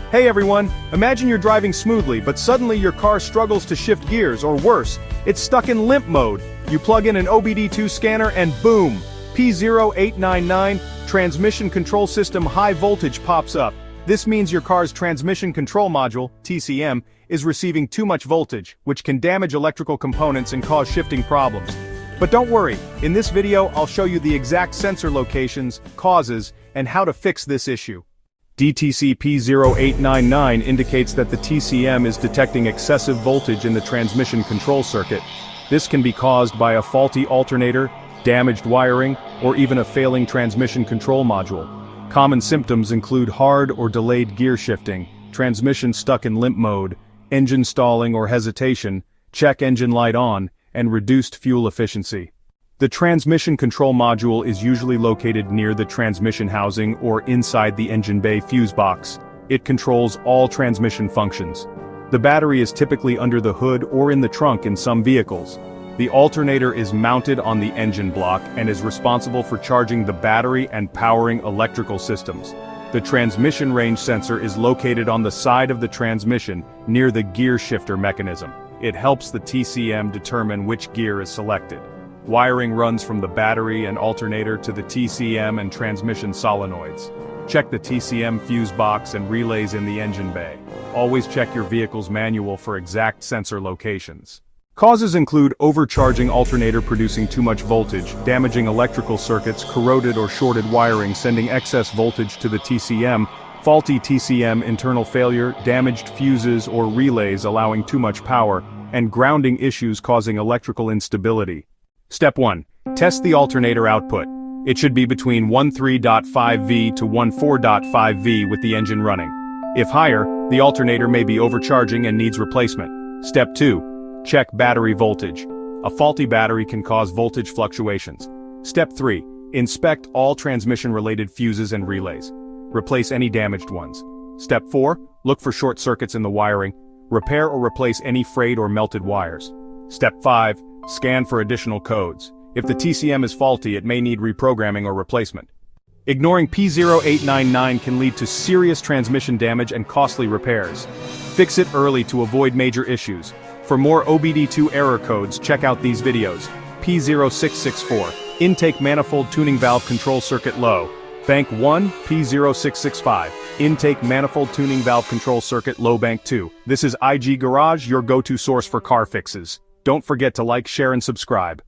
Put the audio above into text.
Hey everyone, imagine you're driving smoothly but suddenly your car struggles to shift gears, or worse, it's stuck in limp mode. You plug in an OBD-II scanner and boom! P0899, Transmission Control System High Voltage pops up. This means your car's Transmission Control Module, TCM, is receiving too much voltage, which can damage electrical components and cause shifting problems. But don't worry, in this video I'll show you the exact sensor locations, causes, and how to fix this issue. DTC P0899 indicates that the TCM is detecting excessive voltage in the transmission control circuit. This can be caused by a faulty alternator, damaged wiring, or even a failing transmission control module. Common symptoms include hard or delayed gear shifting, transmission stuck in limp mode, engine stalling or hesitation, check engine light on, and reduced fuel efficiency. The transmission control module is usually located near the transmission housing or inside the engine bay fuse box. It controls all transmission functions. The battery is typically under the hood or in the trunk in some vehicles. The alternator is mounted on the engine block and is responsible for charging the battery and powering electrical systems. The transmission range sensor is located on the side of the transmission near the gear shifter mechanism. It helps the TCM determine which gear is selected. Wiring runs from the battery and alternator to the TCM and transmission solenoids. Check the TCM fuse box and relays in the engine bay. Always check your vehicle's manual for exact sensor locations. Causes include overcharging alternator producing too much voltage, damaging electrical circuits, corroded or shorted wiring sending excess voltage to the TCM, faulty TCM internal failure, damaged fuses or relays allowing too much power, and grounding issues causing electrical instability. Step 1. Test the alternator output. It should be between 13.5V to 14.5V with the engine running. If higher, the alternator may be overcharging and needs replacement. Step 2. Check battery voltage. A faulty battery can cause voltage fluctuations. Step 3. Inspect all transmission-related fuses and relays. Replace any damaged ones. Step 4. Look for short circuits in the wiring. Repair or replace any frayed or melted wires. Step 5. Scan for additional codes. If the TCM is faulty, it may need reprogramming or replacement. Ignoring P0899 can lead to serious transmission damage and costly repairs. Fix it early to avoid major issues. For more OBD2 error codes, check out these videos. P0664, Intake Manifold Tuning Valve Control Circuit Low. Bank 1, P0665, Intake Manifold Tuning Valve Control Circuit Low. Bank 2. This is IG Garage, your go-to source for car fixes. Don't forget to like, share, and subscribe.